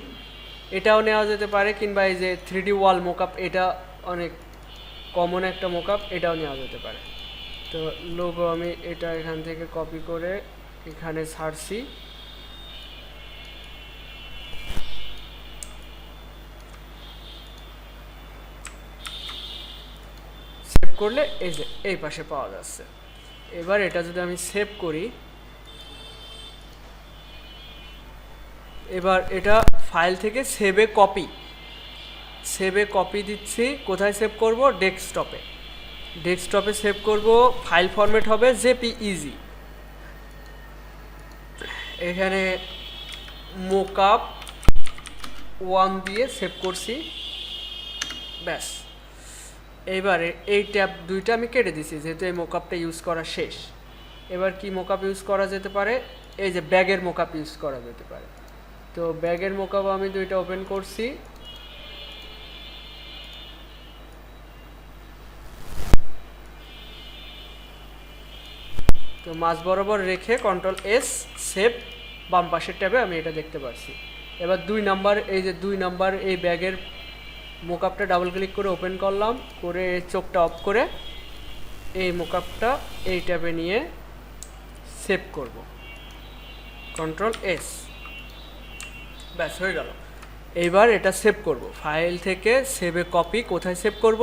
এটাও নেওয়া যেতে পারে, কিংবা এই যে 3D ওয়াল মোকআপ, এটা অনেক কমন একটা মোকআপ, এটাও নেওয়া যেতে পারে। তো লোগো আমি এটা এখান থেকে কপি করে এখানে ছাড়ছি, সেভ করলে এই যে এই পাশে পাওয়া যাচ্ছে। এবার এটা যদি আমি সেভ করি, এবার এটা ফাইল থেকে সেভে কপি দিচ্ছি। কোথায় সেভ করব? ডেস্কটপে সেভ করব। ফাইল ফরম্যাট হবে জেপিইজি। এখানে মোকআপ 1 দিয়ে সেভ করছি, ব্যাস। এইবারে এই ট্যাব দুইটা আমি কেটে দিছি যেহেতু এই মোকআপটা ইউজ করা শেষ। এবার কি মোকআপ ইউজ করা যেতে পারে? এই যে ব্যাগের মোকআপ ইউজ করা যেতে পারে। তো ব্যাগের মোকআপ আমি দুইটা ওপেন করছি, তো মাঝ বরাবর রেখে কন্ট্রোল-S সেভ, বাম পাশের ট্যাবে আমি এটা দেখতে পাচ্ছি। এবার 2 নাম্বার, এই যে 2 নাম্বার এই ব্যাগের মোকআপটা ডাবল ক্লিক করে ওপেন করলাম, করে চোখটা অফ করে এই মোকআপটা এই ট্যাবে নিয়ে সেভ করব, কন্ট্রোল-S, ব্যাস হয়ে গেল। এইবার এটা সেভ করব, ফাইল থেকে সেভে কপি, কোথায় সেভ করব?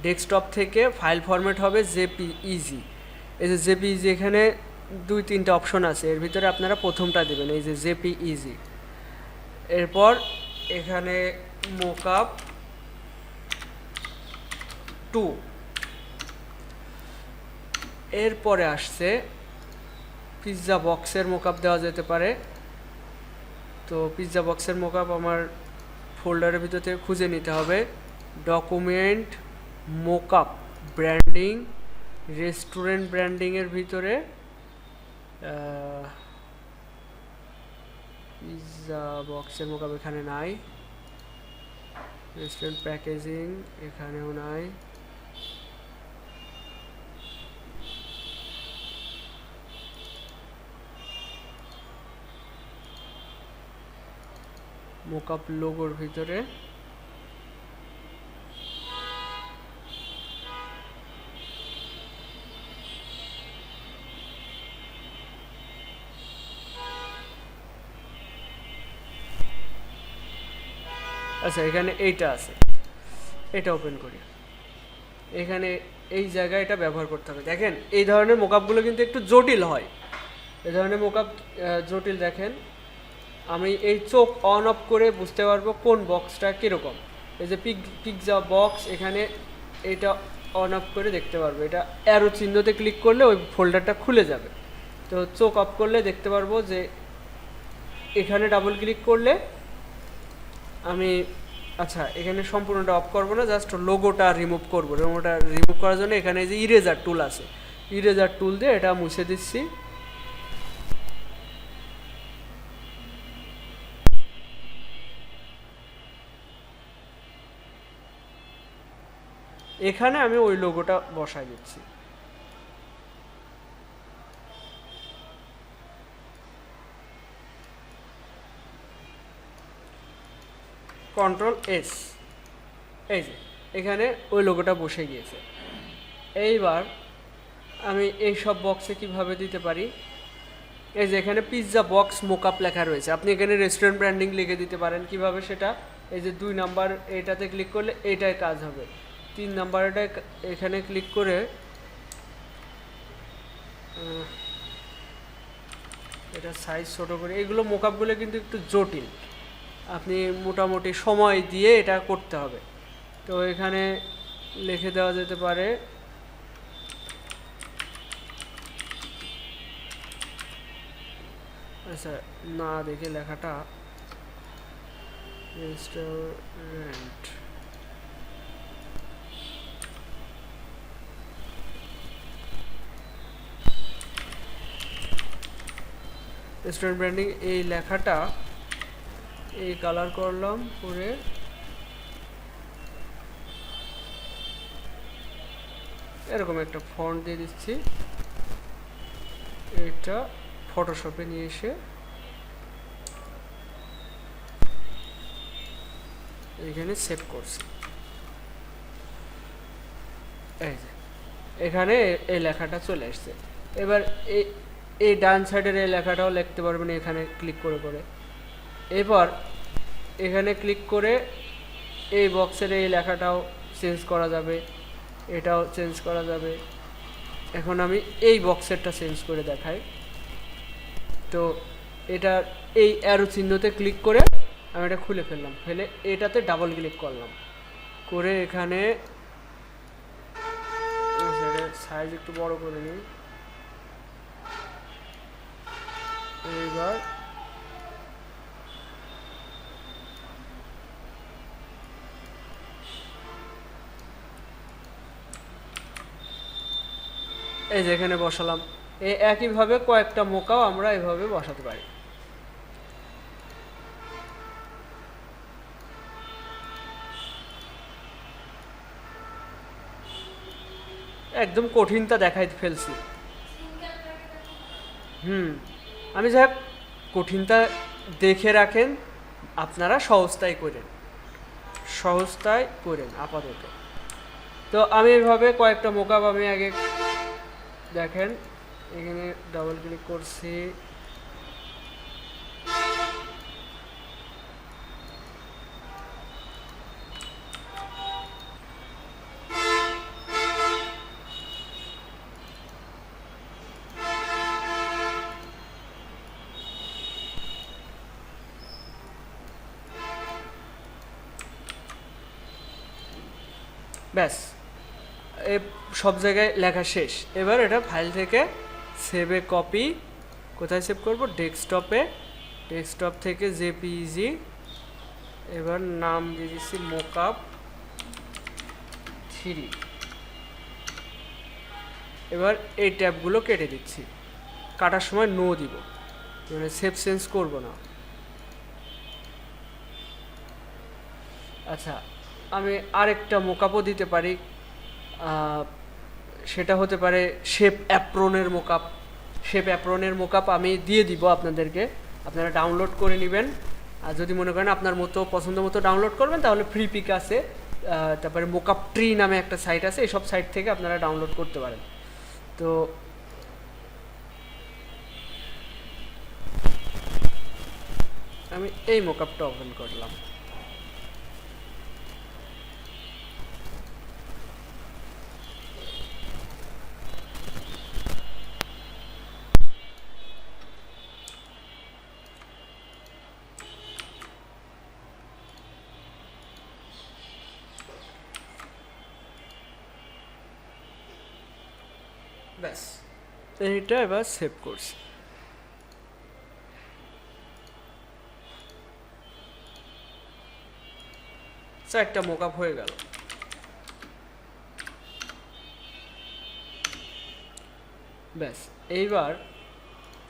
ডেস্কটপ থেকে ফাইল ফরম্যাট হবে জেপিইজি। এই যে জেপিইজি, এখানে 2-3টা অপশন আছে, এর ভিতরে আপনারা প্রথমটা দেবেন, এই যে জেপিইজি। এরপর এখানে মোকআপ 2, এরপরে আসছে পিৎজা বক্সের মোকআপ দেওয়া যেতে পারে। তো পিৎজা বক্সের মোকআপ আমার ফোল্ডারের ভিতর থেকে খুঁজে নিতে হবে, ডকুমেন্ট, মোকআপ, ব্র্যান্ডিং, রেস্টুরেন্ট ব্র্যান্ডিংয়ের ভিতরে পিৎজা বক্সের মোকআপ এখানে নাই, রেস্টুরেন্ট প্যাকেজিং এখানেও নাই, মোকআপ লোগোর ভিতরে আচ্ছা এখানে এইটা আছে, এটা ওপেন করি। এখানে এই জায়গায় এটা ব্যবহার করতে হবে। দেখেন এই ধরনের মোকআপগুলো কিন্তু একটু জটিল হয়, এই ধরনের মোকআপ জটিল দেখেন, আমি এই চোখ অন অফ করে বুঝতে পারবো কোন বক্সটা কীরকম। এই যে পিৎজা বক্স, এখানে এটা অন অফ করে দেখতে পারবো, এটা অ্যারো চিহ্নতে ক্লিক করলে ওই ফোল্ডারটা খুলে যাবে। তো চোখ অফ করলে দেখতে পারবো যে এখানে ডাবল ক্লিক করলে আমি, আচ্ছা এখানে সম্পূর্ণটা অফ করবো না, জাস্ট লোগোটা রিমুভ করবো। লোগোটা রিমুভ করার জন্য এখানে যে ইরেজার টুল আছে, ইরেজার টুল দিয়ে এটা মুছে দিচ্ছি। এখানে আমি ওই লোগোটা বসাই দিচ্ছি। কন্ট্রোল এস, এই যে এখানে ওই লোগোটা বসে গিয়েছে। এইবার আমি এই সব বক্সে কিভাবে দিতে পারি, এই যে এখানে পিৎজা বক্স মোকআপ লেখা রয়েছে, আপনি এখানে রেস্টুরেন্ট ব্র্যান্ডিং লিখে দিতে পারেন। কিভাবে সেটা, এই যে 2 নাম্বার এটাতে ক্লিক করলে এইটাই কাজ হবে। 3 নাম্বারটা এখানে ক্লিক করে এটা সাইজ ছোট করে, এগুলো মোকআপগুলো কিন্তু একটু জটিল, আপনি মোটামুটি সময় দিয়ে এটা করতে হবে। তো এখানে লিখে দেওয়া যেতে পারে আচ্ছা না দেখে লেখাটা রেস্টুরেন্ট, রেস্টুরেন্ট ব্র্যান্ডিং, এই লেখাটা এই কালার করলাম, করে এরকম একটা ফন্ট দিয়ে দিচ্ছি। এটা ফটোশপে নিয়ে এসে এখানে সেভ করছি। এই যে এখানে এই লেখাটা চলে আসছে। এবার এই ডান সাইডের এই লেখাটাও লিখতে পারবেন এখানে ক্লিক করে করে। এবার এখানে ক্লিক করে এই বক্সের এই লেখাটাও চেঞ্জ করা যাবে, এটাও চেঞ্জ করা যাবে। এখন আমি এই বক্সেরটা চেঞ্জ করে দেখাই। তো এটা এই অ্যারো চিহ্নতে ক্লিক করে আমি এটা খুলে ফেললাম, ফেলে এটাতে ডাবল ক্লিক করলাম, করে এখানে সাইজ একটু বড় করে নিই। এইবার এই যে এখানে বসালাম। একইভাবে কয়েকটা মোকাও আমরা এভাবে বসাতে পারি। একদম কঠিনটা দেখাই ফেলছি। আমি যাই কঠিনটা দেখে রাখেন, আপনারা সহজটাই করেন, সহজটাই করেন আপাতত। তো আমি এইভাবে কয়েকটা মোকাপ আমি আগে দেখেন, এখানে ডাবল ক্লিক করছি, ব্যাস এই সব জায়গায় লেখা শেষ। এবার এটা ফাইল থেকে সেভে কপি, কোথায় সেভ করব, ডেস্কটপে, ডেস্কটপ থেকে জেপিইজি, এবার নাম দিয়ে দিচ্ছি মোকআপ 3। এবার এই ট্যাবগুলো কেটে দিচ্ছি, কাটার সময় নো দিব, মানে সেভ চেঞ্জ করব না। আচ্ছা আমি আরেকটা মোকআপও দিতে পারি, সেটা হতে পারে শেপ অ্যাপ্রনের মোকআপ। শেপ অ্যাপ্রনের মোকআপ আমি দিয়ে দিব আপনাদেরকে, আপনারা ডাউনলোড করে নেবেন। আর যদি মনে করেন আপনার মতো পছন্দ মতো ডাউনলোড করবেন তাহলে ফ্রি পিক আছে, তারপরে মোকআপ ট্রি নামে একটা সাইট আছে, এইসব সাইট থেকে আপনারা ডাউনলোড করতে পারেন। তো আমি এই মোকআপটা ওপেন করলাম। ব্যাস, এইটা এবার সেভ করছি। একটা মোকআপ হয়ে গেল। ব্যাস, এইবার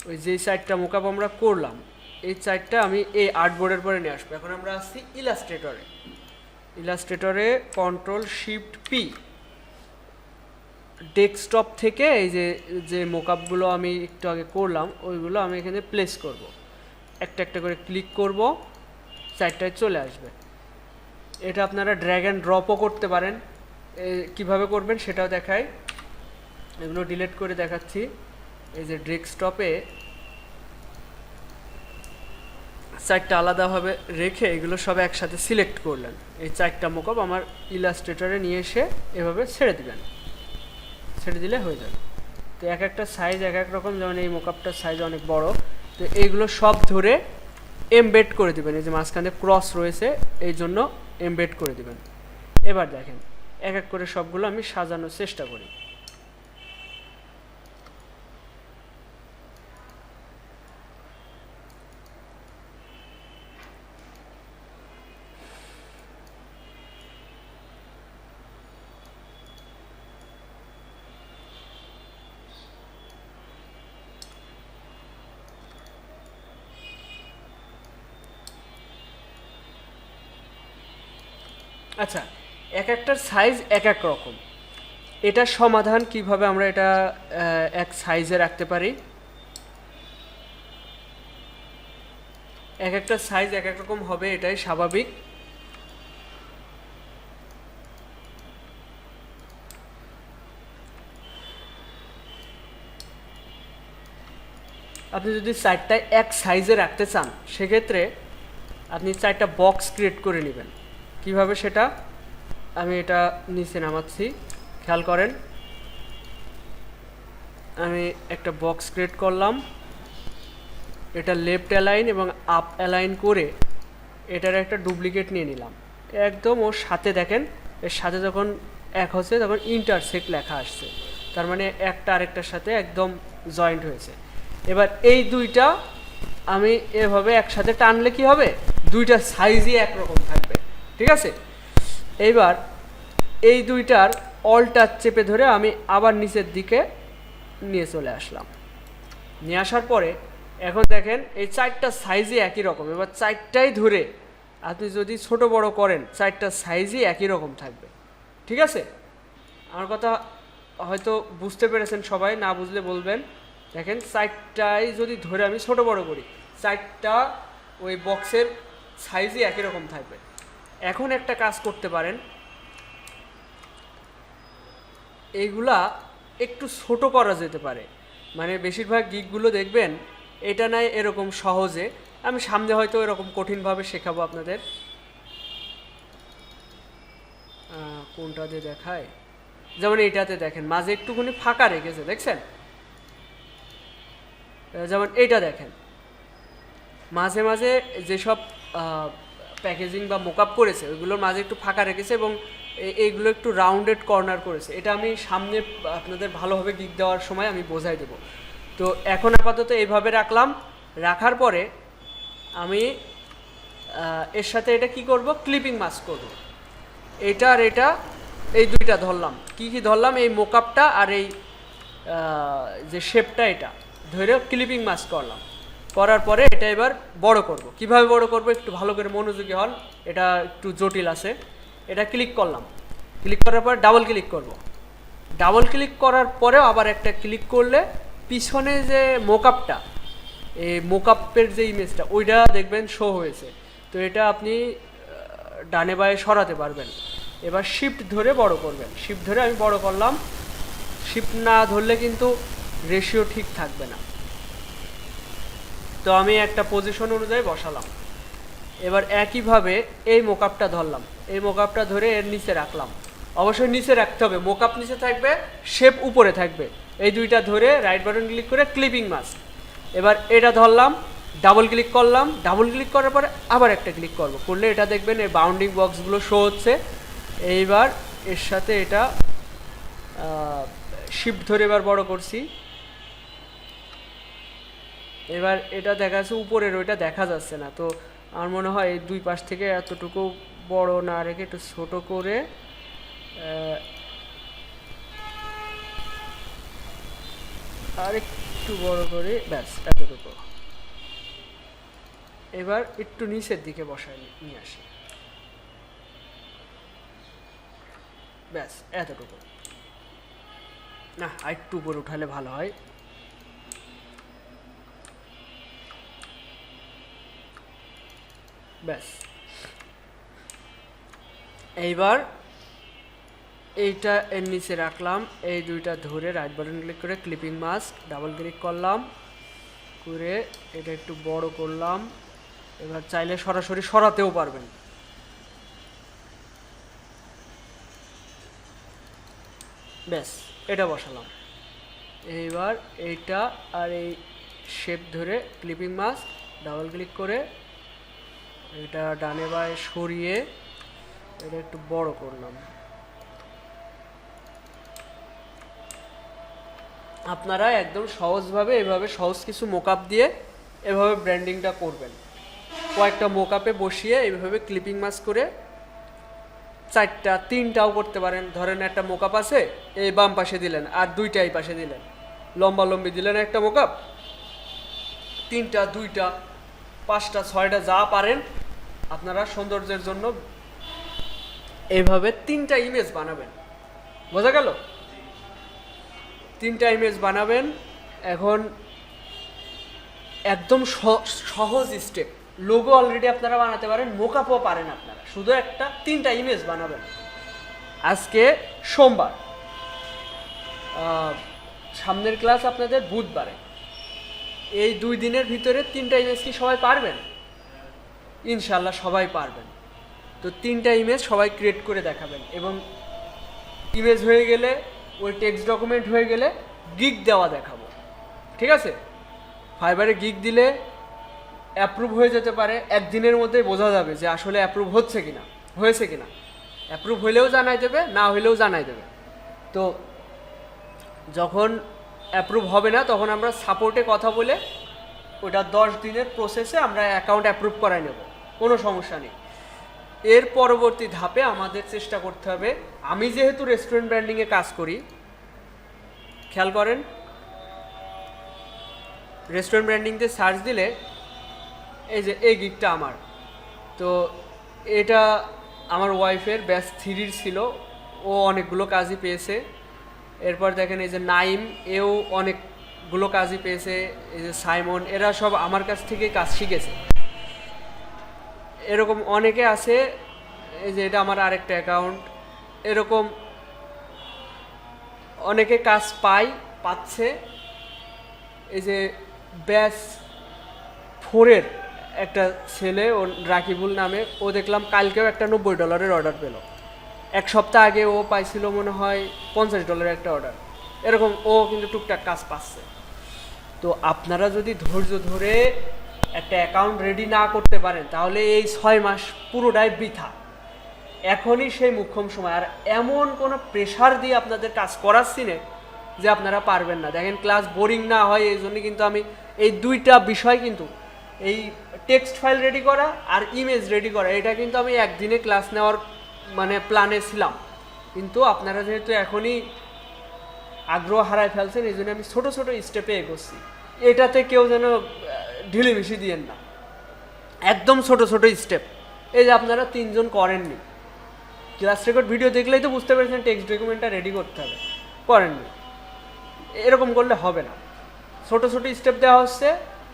ওই যে সাইডটা মোকআপ আমরা করলাম, এই সাইডটা আমি এই আর্টবোর্ডের পরে নিয়ে আসবো। এখন আমরা আসছি ইলাস্ট্রেটরে। ইলাস্ট্রেটরে Ctrl+Shift+P, ডেস্কটপ থেকে এই যে যে মোকআপগুলো আমি একটু আগে করলাম ওইগুলো আমি এখানে প্লেস করব। একটা একটা করে ক্লিক করব, সাইডটায় চলে আসবে। এটা আপনারা ড্র্যাগ অ্যান্ড ড্রপও করতে পারেন, কিভাবে করবেন সেটাও দেখাই। এগুলো ডিলিট করে দেখাচ্ছি। এই যে ডেস্কটপে চারটা আলাদাভাবে রেখে এগুলো সব একসাথে সিলেক্ট করলেন। এই চারটা মোকআপ আমার ইলাস্ট্রেটরে নিয়ে এসে এভাবে ছেড়ে দিবেন, ছেড়ে দিলে হয়ে যাবে। তো এক একটা সাইজ এক এক রকম, যেমন এই মোকআপটার সাইজ অনেক বড়, তো এইগুলো সব ধরে এমবেড করে দিবেন। এই যে মাঝখানে ক্রস রয়েছে এই জন্য এমবেড করে দিবেন। এবার দেখেন এক এক করে সবগুলো আমি সাজানোর চেষ্টা করি। আচ্ছা, এক একটার সাইজ এক এক রকম। এটার সমাধান কিভাবে আমরা এটা এক সাইজে রাখতে পারি? এক একটা সাইজ এক এক রকম হবে, এটাই স্বাভাবিক। আপনি যদি সাইডটা এক সাইজে রাখতে চান সেক্ষেত্রে আপনি চারটা বক্স ক্রিয়েট করে নেবেন। কিভাবে সেটা আমি এটা নিচে নামাচ্ছি, খেয়াল করেন। আমি একটা বক্স ক্রিয়েট করলাম, এটা লেফট অ্যালাইন এবং আপ অ্যালাইন করে এটার একটা ডুপ্লিকেট নিয়ে নিলাম। একদম ওর সাথে দেখেন, এর সাথে যখন এক হচ্ছে তখন ইন্টারসেক্ট লেখা আসছে, তার মানে একটা আরেকটার সাথে একদম জয়েন্ট হয়েছে। এবার এই দুইটা আমি এভাবে একসাথে টানলে কি হবে, দুইটার সাইজই একরকম থাকবে, ঠিক আছে। এইবার এই দুইটার অল্টার চেপে ধরে আমি আবার নিচের দিকে নিয়ে চলে আসলাম। নিয়ে আসার পরে এখন দেখেন এই চারটা সাইজই একই রকম। এবার চারটাই ধরে আপনি যদি ছোট বড় করেন চারটা সাইজই একই রকম থাকবে, ঠিক আছে। আমার কথা হয়তো বুঝতে পেরেছেন সবাই, না বুঝলে বলবেন। দেখেন চারটাই যদি ধরে আমি ছোট বড় করি, চারটা ওই বক্সের সাইজই একই রকম থাকবে। এখন একটা কাজ করতে পারেন, এইগুলা একটু ছোট করা যেতে পারে। মানে বেশিরভাগ গিকগুলো দেখবেন এটা নাই এরকম সহজে, আমি সামনে হয়তো এরকম কঠিনভাবে শেখাবো আপনাদের। কোনটাতে দেখায়, যেমন এইটাতে দেখেন মাঝে একটুখানি ফাঁকা রেখেছে, দেখছেন। যেমন এইটা দেখেন মাঝে মাঝে যেসব প্যাকেজিং বা মোকআপ করেছে ওইগুলোর মাঝে একটু ফাঁকা রেখেছে এবং এইগুলো একটু রাউন্ডেড কর্নার করেছে। এটা আমি সামনে আপনাদের ভালোভাবে গিক দেওয়ার সময় আমি বোঝাই দেব। তো এখন আপাতত এইভাবে রাখলাম। রাখার পরে আমি এর সাথে এটা কি করব, ক্লিপিং মাস্ক করব। এটা আর এটা এই দুইটা ধরলাম। কি কি ধরলাম, এই মোকআপটা আর এই যে শেপটা, এটা ধরে ক্লিপিং মাস্ক করলাম। করার পরে এটা এবার বড় করব। কিভাবে বড় করব একটু ভালো করে মনোযোগী হন, এটা একটু জটিল আছে। এটা ক্লিক করলাম, ক্লিক করার পর ডাবল ক্লিক করব। ডাবল ক্লিক করার পরেও আবার একটা ক্লিক করলে পিছনে যে মোকআপটা, এই মোকআপের যে ইমেজটা ওইটা দেখবেন শো হয়েছে। তো এটা আপনি ডানে বায়ে সরাতে পারবেন। এবার শিফট ধরে বড় করবেন। শিফট ধরে আমি বড় করলাম। শিফট না ধরলে কিন্তু রেশিও ঠিক থাকবে না। তো আমি একটা পজিশন অনুযায়ী বসালাম। এবার একইভাবে এই মোকআপটা ধরলাম, এই মোকআপটা ধরে এর নিচে রাখলাম। অবশ্যই নিচে রাখতে হবে, মোকআপ নিচে থাকবে, শেপ উপরে থাকবে। এই দুইটা ধরে রাইট বাটন ক্লিক করে ক্লিপিং মাস্ক। এবার এটা ধরলাম, ডাবল ক্লিক করলাম। ডাবল ক্লিক করার পরে আবার একটা ক্লিক করব, করলে এটা দেখবেন এই বাউন্ডিং বক্সগুলো শো হচ্ছে। এইবার এর সাথে এটা শিফট ধরে এবার বড় করছি। এবার এটা দেখা যাচ্ছে উপরের ওইটা দেখা যাচ্ছে না, তো আমার মনে হয় এই দুই পাশ থেকে এতটুকু বড় না রেখে একটু ছোট করে আর একটু বড় করে, ব্যাস এতটুকু। এবার একটু নিচের দিকে বসায় নিয়ে আসি, ব্যাস এতটুকু। না, আর একটু উপরে উঠালে ভালো হয়। ব্যাস, এইবার এইটা এর নিচে রাখলাম, এই দুইটা ধরে রাইট বাটন ক্লিক করে ক্লিপিং মাস্ক ডাবল ক্লিক করলাম, করে এটা একটু বড় করলাম। এবার চাইলে সরাসরি সরাতেও পারবেন। ব্যাস, এটা বসালাম। এইবার এইটা আর এই শেপ ধরে ক্লিপিং মাস্ক ডাবল ক্লিক করে এটা ডানে বাঁয়ে সরিয়ে এটা একটু বড় করলাম। আপনারা একদম সহজভাবে এভাবে সহজ কিছু মোকআপ দিয়ে এভাবে ব্র্যান্ডিংটা করবেন। কয়েকটা মোকআপে বসিয়ে এইভাবে ক্লিপিং মাস্ক করে চারটা, তিনটাও করতে পারেন। ধরেন একটা মোকআপ আছে, এই বাম পাশে দিলেন আর দুইটা এই পাশে দিলেন, লম্বা লম্বি দিলেন একটা মোকআপ, তিনটা, দুইটা, পাঁচটা, ছয়টা যা পারেন আপনারা সৌন্দর্যের জন্য এইভাবে তিনটা ইমেজ বানাবেন। বোঝা গেল? তিনটা ইমেজ বানাবেন। এখন একদম সহজ স্টেপ, লোগো অলরেডি আপনারা বানাতে পারেন, মোকআপও পারেন আপনারা, শুধু একটা তিনটা ইমেজ বানাবেন। আজকে সোমবার, সামনের ক্লাস আপনাদের বুধবারে। এই 2 দিনের ভিতরে তিনটা ইমেজ কি সবাই পারবেন? ইনশাল্লাহ সবাই পারবেন। তো তিনটা ইমেজ সবাই ক্রিয়েট করে দেখাবেন, এবং ইমেজ হয়ে গেলে, ওই টেক্সট ডকুমেন্ট হয়ে গেলে গিগ দেওয়া দেখাবো। ঠিক আছে? ফাইবারে গিগ দিলে অ্যাপ্রুভ হয়ে যেতে পারে, একদিনের মধ্যেই বোঝা যাবে যে আসলে অ্যাপ্রুভ হচ্ছে কিনা, হয়েছে কিনা। অ্যাপ্রুভ হইলেও জানাই দেবে, না হইলেও জানাই দেবে। তো যখন অ্যাপ্রুভ হবে না তখন আমরা সাপোর্টে কথা বলে ওটা 10 দিনের প্রসেসে আমরা অ্যাকাউন্ট অ্যাপ্রুভ করাই নেব, কোনো সমস্যা নেই। এর পরবর্তী ধাপে আমাদের চেষ্টা করতে হবে, আমি যেহেতু রেস্টুরেন্ট ব্র্যান্ডিংয়ে কাজ করি, খেয়াল করেন, রেস্টুরেন্ট ব্র্যান্ডিংতে সার্চ দিলে এই যে এই গিগটা আমার, তো এটা আমার ওয়াইফের ব্যাচ 3 ছিল, ও অনেকগুলো কাজই পেয়েছে। এরপর দেখেন এই যে নাইম, এও অনেকগুলো কাজই পেয়েছে। এই যে সাইমন, এরা সব আমার কাছ থেকেই কাজ শিখেছে। এরকম অনেকে আছে, এই যে এটা আমার আরেকটা অ্যাকাউন্ট, এরকম অনেকে কাজ পাচ্ছে। এই যে ব্যাচ 4 একটা ছেলে, ও রাকিবুল নামে, ও দেখলাম কালকেও একটা $90 অর্ডার পেল। এক সপ্তাহ আগে ও পাইছিল মনে হয় $50 একটা অর্ডার। এরকম ও কিন্তু টুকটাক কাজ পাচ্ছে। তো আপনারা যদি ধৈর্য ধরে একটা অ্যাকাউন্ট রেডি না করতে পারেন তাহলে এই 6 মাস পুরোটাই বৃথা। এখনই সেই মোক্ষম সময়। আর এমন কোনো প্রেশার দিয়ে আপনাদের কাজ করাচ্ছি না যে আপনারা পারবেন না। দেখেন ক্লাস বোরিং না হয় এই জন্য কিন্তু আমি এই দুইটা বিষয়, কিন্তু এই টেক্সট ফাইল রেডি করা আর ইমেজ রেডি করা, এটা কিন্তু আমি একদিনে ক্লাস নেওয়ার মানে প্ল্যানে ছিলাম, কিন্তু আপনারা যেহেতু এখনই আগ্রহ হারায় ফেলছেন এই জন্য আমি ছোটো ছোটো স্টেপে এগোচ্ছি। এটাতে কেউ যেন ঢিলিমিশি দিয়েন না, একদম ছোট ছোট স্টেপ। এই যে আপনারা 3 জন করেননি, ক্লাস রেকর্ড ভিডিও দেখলেই তো বুঝতে পেরেছেন টেক্সট ডকুমেন্টটা রেডি করতে হবে, করেননি। এরকম করলে হবে না, ছোট ছোট স্টেপ দেওয়া হচ্ছে,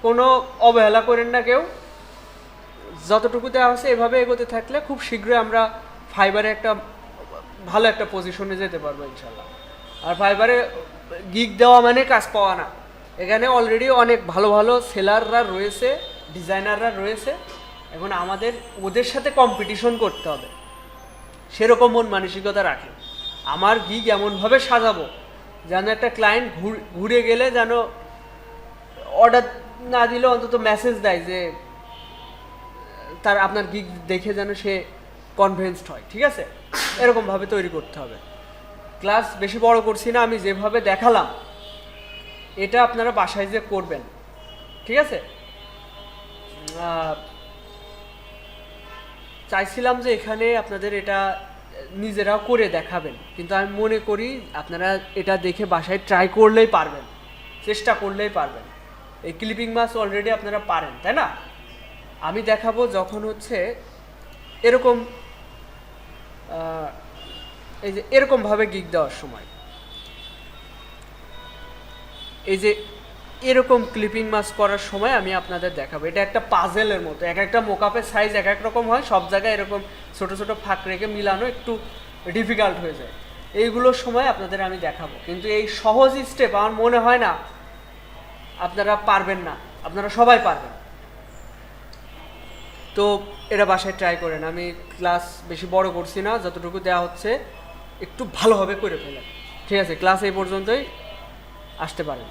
কোনো অবহেলা করেন না কেউ। যতটুকু দেওয়া হচ্ছে এভাবে এগোতে থাকলে খুব শীঘ্রই আমরা ফাইবারে একটা ভালো একটা পজিশনে যেতে পারবো ইনশাল্লাহ। আর ফাইবারে গিগ দেওয়া মানে কাজ পাওয়া না, এখানে অলরেডি অনেক ভালো ভালো সেলাররা রয়েছে, ডিজাইনাররা রয়েছে। এখন আমাদের ওদের সাথে কম্পিটিশন করতে হবে, সেরকম মন মানসিকতা রাখেন। আমার গিগ এমনভাবে সাজাবো যেন একটা ক্লায়েন্ট ঘুরে গেলে যেন অর্ডার না দিলে অন্তত মেসেজ দেয় যে তার আপনার গিগ দেখে যেন সে কনভিন্সড হয়। ঠিক আছে? এরকমভাবে তৈরি করতে হবে। ক্লাস বেশি বড় করছি না, আমি যেভাবে দেখালাম এটা আপনারা বাসায় যে করবেন, ঠিক আছে? চাইছিলাম যে এখানে আপনাদের এটা নিজেরাও করে দেখাবেন, কিন্তু আমি মনে করি আপনারা এটা দেখে বাসায় ট্রাই করলেই পারবেন, চেষ্টা করলেই পারবেন। এই ক্লিপিং মাছ অলরেডি আপনারা পারেন, তাই না? আমি দেখাবো যখন হচ্ছে এরকম এই যে এরকমভাবে গিগ দেওয়ার সময়, এই যে এরকম ক্লিপিং মাছ করার সময় আমি আপনাদের দেখাবো। এটা একটা পাজেলের মতো, এক একটা মোকাপের সাইজ এক এক রকম হয়, সব জায়গায় এরকম ছোট ছোট ফাঁক রেখে মিলানো একটু ডিফিকাল্ট হয়ে যায়। এইগুলোর সময় আপনাদের আমি দেখাবো, কিন্তু এই সহজ স্টেপ আমার মনে হয় না আপনারা পারবেন না, আপনারা সবাই পারবেন। তো এটা বাসায় ট্রাই করেন। আমি ক্লাস বেশি বড় করছি না, যতটুকু দেওয়া হচ্ছে একটু ভালোভাবে করে ফেলেন, ঠিক আছে? ক্লাস এই পর্যন্তই, আসতে পারেন।